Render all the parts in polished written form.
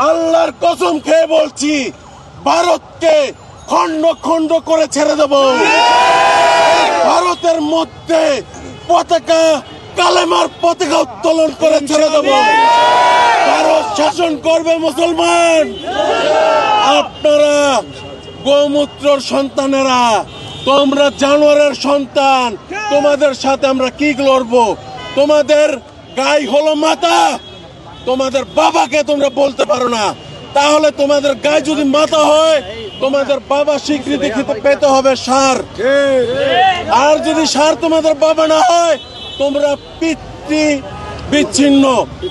আল্লাহর কসম খেয়ে বলছি, ভারতকে খন্ড খন্ড করে ছেড়ে দেব। ভারতের মধ্যে পতাকা, কালেমার পতাকা উত্তোলন করে ছেড়ে দেব। ভারত শাসন করবে মুসলমান। আপনারা গোমূত্রর সন্তানেরা, তোমরা জানোয়ারের সন্তান, তোমাদের সাথে আমরা কি লড়বো? তোমাদের গায়ে হলো মাথা, তোমাদের বাবাকে তোমরা বলতে পারো না। তাহলে তোমাদের গায়ে যদি মাথা হয়, তোমাদের বাবা স্বীকৃতি পেতে হবে সার। আর যদি সার তোমাদের বাবা না হয়, তোমরা পিতৃ বিচ্ছিন্ন,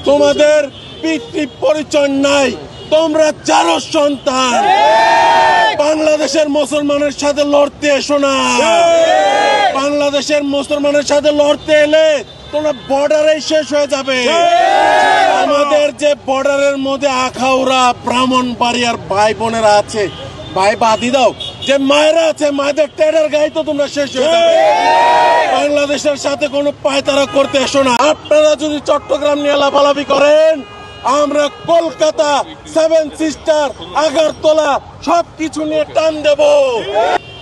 তোমাদের পিতৃ পরিচয় নাই, তোমরা যারো সন্তান। বাংলাদেশের মুসলমানের সাথে লড়তে এসো না। বাংলাদেশের মুসলমানের সাথে লড়তে এলে তোমরা বর্ডারে শেষ হয়ে যাবে। আমাদের যে বর্ডারের মধ্যে আখাউড়া, ব্রাহ্মণবাড়িয়ার ভাই বোনেরা আছে, ভাই বাদি দাও, যে মায়েরা আছে, মায়েদের টেডার গায়ে তো তোমরা শেষ হয়ে যাবে। বাংলাদেশের সাথে কোনো পায়তারা করতে এসো না। আপনারা যদি চট্টগ্রাম নিয়ে লাফালাফি করেন, আমরা কলকাতা, সেভেন সিস্টার, আগরতলা সবকিছু নিয়ে টান দেব।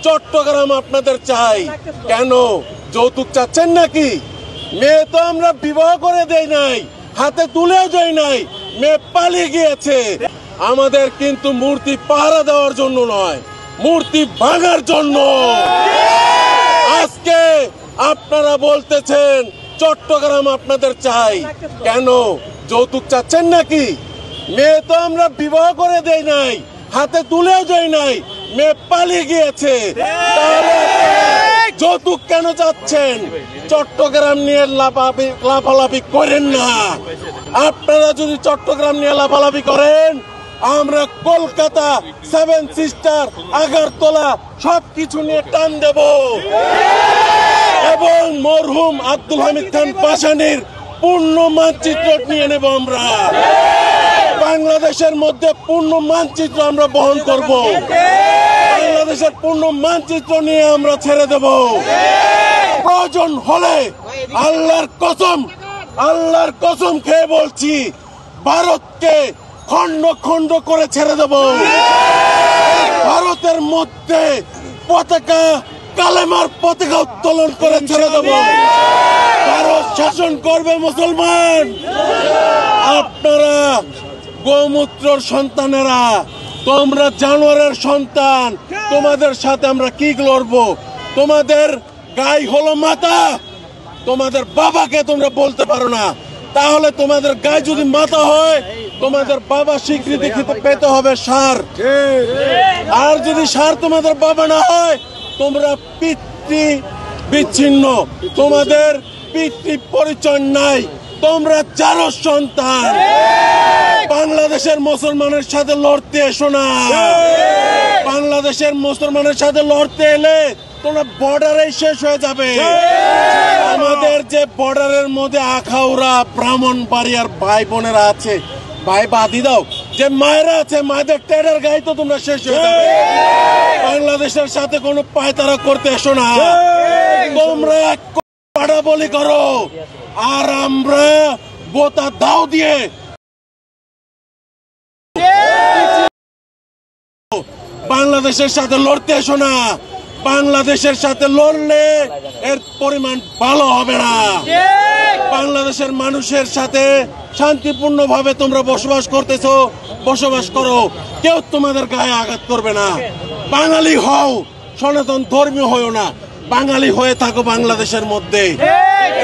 চট্টগ্রাম আপনাদের চাই। কেন যৌতুক চাচ্ছেন নাকি? মেয়ে তো আমরা বিবাহ করে দেই নাই, হাতে তুলেও দেই নাই, মেয়ে পালিয়ে গিয়েছে। আমাদের কিন্তু মূর্তি পাহারা দেওয়ার জন্য নয়, মূর্তি ভাঙার জন্য। আজকে আপনারা বলতেছেন চট্টগ্রাম আপনাদের চাই। কেন যৌতুক চাচ্ছেন নাকি? মেয়ে তো আমরা বিবাহ করে দেই নাই, হাতে তুলেও দেই নাই, মেয়ে পালিয়ে গিয়েছে। তাহলে যৌতুক কেন চাচ্ছেন? চট্টগ্রাম নিয়ে লাফালাফি করেন না। আপনারা যদি চট্টগ্রাম নিয়ে লাফালাফি করেন, আমরা কলকাতা, সেভেন সিস্টার, আগরতলা সবকিছু নিয়ে টান দেব। এবং মরহুম আব্দুল হামিদ খান পাশানির পূর্ণ মানচিত্র নিয়ে নেব আমরা। বাংলাদেশের মধ্যে পূর্ণ মানচিত্র আমরা বহন করব। বাংলাদেশের পূর্ণ মানচিত্র নিয়ে আমরা ছেড়ে দেব। প্রয়োজন হলে আল্লাহর কসম খেয়ে বলছি, ভারতকে খন্ড খন্ড করে ছেড়ে দেব। ভারতের মধ্যে পতাকা, কালেমার পতাকা উত্তোলন করে ছেড়ে দেব। ভারত শাসন করবে মুসলমান। আপনারা গোমূত্রর সন্তানেরা, তোমরা জানোয়ারের সন্তান, তোমাদের সাথে আমরা কি লড়বো? তোমাদের গায়ে হলো মাথা, তোমাদের বাবাকে তোমরা বলতে পারো না। তাহলে তোমাদের গায়ে যদি মাথা হয়, তোমাদের বাবা স্বীকৃতি পেতে হবে সার। আর যদি সার তোমাদের বাবা না হয়, তোমরা পিতৃ বিচ্ছিন্ন, তোমাদের পিতৃ পরিচয় নাই, তোমরা যারো সন্তান। বাংলাদেশের মুসলমানের সাথে লড়তে এসো না। বাংলাদেশের মুসলমানের সাথে লড়তে এলে তোমরা বর্ডারে শেষ হয়ে যাবে। আমাদের যে বর্ডারের মধ্যে আখাউড়া, ব্রাহ্মণবাড়িয়ার ভাই বোনেরা আছে, ভাই বাদি দাও, যে মায়েরা আছে, মায়েদের টেডার গায়ে তো তোমরা শেষ হয়ে যাবে। বাংলাদেশের সাথে কোনো পায়তারা করতে এসো না। তোমরা এক পাড়া বলি করো, আর আমরা বোতা দাও দিয়ে বাংলাদেশের সাথে লড়তে এসো না। বাংলাদেশের সাথে লড়লে এর পরিমাণ ভালো হবে না। বাংলাদেশের মানুষের সাথে শান্তিপূর্ণ ভাবে তোমরা বসবাস করতেছো, বসবাস করো, কেউ তোমাদের গায়ে আঘাত করবে না। বাঙালি হও, সনাতন ধর্মীয় হও না, বাঙালি হয়ে থাকো বাংলাদেশের মধ্যে,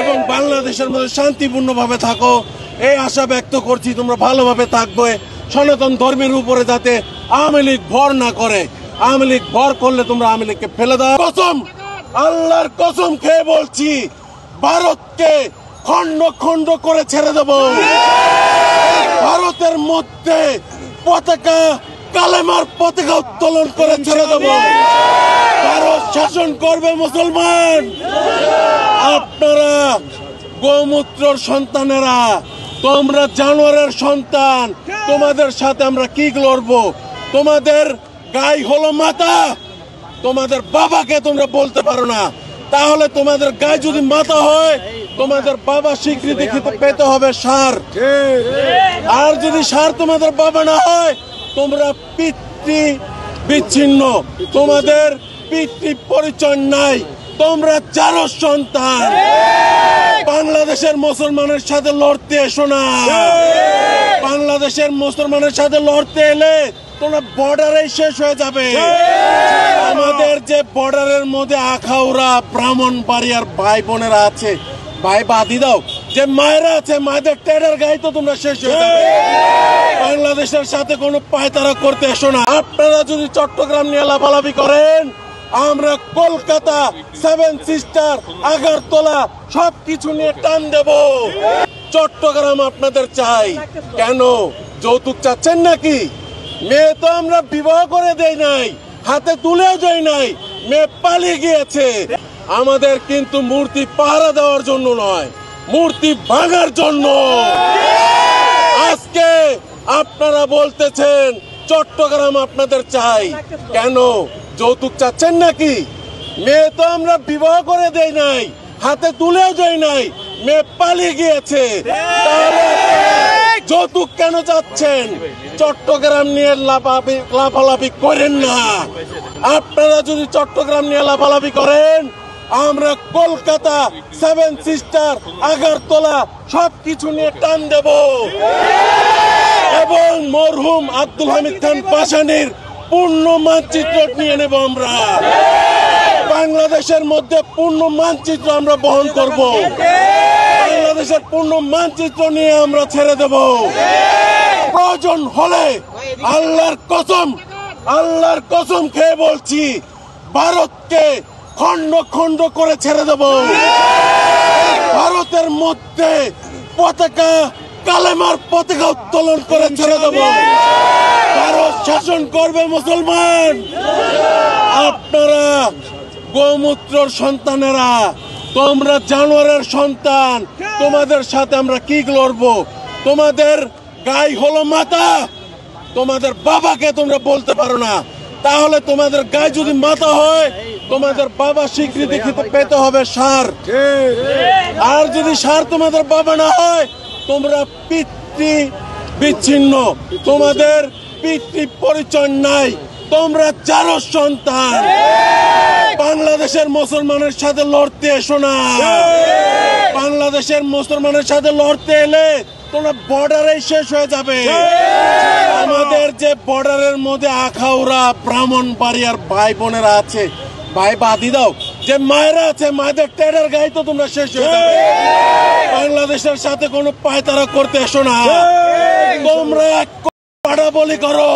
এবং বাংলাদেশের মধ্যে শান্তিপূর্ণ ভাবে থাকো। এই আশা ব্যক্ত করছি তোমরা ভালোভাবে থাকবে। সনাতন ধর্মের উপরে যাতে আওয়ামী লীগ ভর না করে। আওয়ামী লীগ ভর করলে তোমরা আওয়ামী লীগকে ফেলে দাও। আল্লাহর কসম খেয়ে বলছি, ভারতকে খন্ড খন্ড করে ছেড়ে দেব। ভারতের মধ্যে পতাকা, কালেমার পতাকা উত্তোলন করে ছেড়ে দেব। ভারত শাসন করবে মুসলমান। আপনারা গোমূত্রর সন্তানেরা, তোমরা জানোয়ারের সন্তান, তোমাদের সাথে আমরা কি লড়বো? তোমাদের গায়ে হলো মাথা, তোমাদের বাবাকে তোমরা বলতে পারো না। তাহলে তোমাদের গায়ে যদি মাথা হয়, তোমাদের বাবা স্বীকৃতি পেতে হবে সার। আর যদি সার তোমাদের বাবা না হয়, তোমরা পিতৃ বিচ্ছিন্ন, তোমাদের পিতৃ পরিচয় নাই, তোমরা জারজ সন্তান। বাংলাদেশের মুসলমানের সাথে লড়তে এসো না। বাংলাদেশের মুসলমানের সাথে লড়তে এলে তোমরা বর্ডারে শেষ হয়ে যাবে। আমাদের যে বর্ডারের মধ্যে আখাউড়া ব্রাহ্মণবাড়িয়ার ভাই বোনেরা আছে, ভাই বাদি দাও, যে মায়েরা আছে, মায়েদের টেডার গায়ে তো তোমরা শেষ হয়ে যাবে। বাংলাদেশের সাথে কোনো পায়তারা করতে এসো না। আপনারা যদি চট্টগ্রাম নিয়ে লাফালাফি করেন, আমরা কলকাতা, সেভেন সিস্টার, আগরতলা সবকিছু নিয়ে টান দেব। চট্টগ্রাম আপনাদের চাই। কেন যৌতুক চাচ্ছেন নাকি? মেয়ে তো আমরা বিবাহ করে দেই নাই, হাতে তুলেও দেই নাই, মেয়ে পালিয়ে গিয়েছে। আমাদের কিন্তু মূর্তি পাহারা দেওয়ার জন্য নয়, মূর্তি ভাঙার জন্য। আজকে আপনারা বলতেছেন চট্টগ্রাম আপনাদের চাই। কেন যৌতুক চাচ্ছেন নাকি? মেয়ে তো আমরা বিবাহ করে দেই নাই, হাতে তুলেও দেই নাই, মেয়ে পালিয়ে গিয়েছে। তাহলে যৌতুক কেন চাচ্ছেন? চট্টগ্রাম নিয়ে লাফালাফি করেন না। আপনারা যদি চট্টগ্রাম নিয়ে লাফালাফি করেন, আমরা কলকাতা, সেভেন সিস্টার, আগরতলা সবকিছু নিয়ে টান দেব এবং মরহুম আব্দুল হামিদ খান পাশানির পূর্ণ মানচিত্র নিয়ে নেব। আমরা বাংলাদেশের মধ্যে পূর্ণ মানচিত্র আমরা বহন করব। বাংলাদেশের পূর্ণ মানচিত্র নিয়ে আমরা ছেড়ে দেব। প্রয়োজন হলে আল্লাহর কসম খেয়ে বলছি, ভারতকে খন্ড খন্ড করে ছেড়ে দেব। ভারতের মধ্যে পতাকা, কালেমার পতাকা উত্তোলন করে ছেড়ে দেব। ভারত শাসন করবে মুসলমান। আপনারা গোমূত্রর সন্তানেরা, তোমরা জানোয়ারের সন্তান, তোমাদের সাথে আমরা কি লড়বো? তোমাদের গায়ে হলো মাথা, তোমাদের বাবাকে তোমরা বলতে পারো না। তাহলে তোমাদের গায়ে যদি মাথা হয়, তোমাদের বাবা স্বীকৃতি পেতে হবে সার। আর যদি সার তোমাদের বাবা না হয়, তোমরা পিতৃ বিচ্ছিন্ন, তোমাদের পিতৃ পরিচয় নাই, তোমরা জারজ সন্তান। বাংলাদেশের মুসলমানের সাথে লড়তে এসো না। বাংলাদেশের মুসলমানের সাথে লড়তে এলে তোমরা বর্ডারে শেষ হয়ে যাবে। আমাদের যে বর্ডারের মধ্যে আখাউড়া ব্রাহ্মণবাড়িয়ার ভাই বোনেরা আছে, ভাই বাদি দাও, যে মায়েরা আছে, মায়েদের টেডার গায়ে তো তোমরা শেষ হয়ে যাবে। বাংলাদেশের সাথে কোনো পায়তারা করতে এসো না। তোমরা পাড়া বলি করো।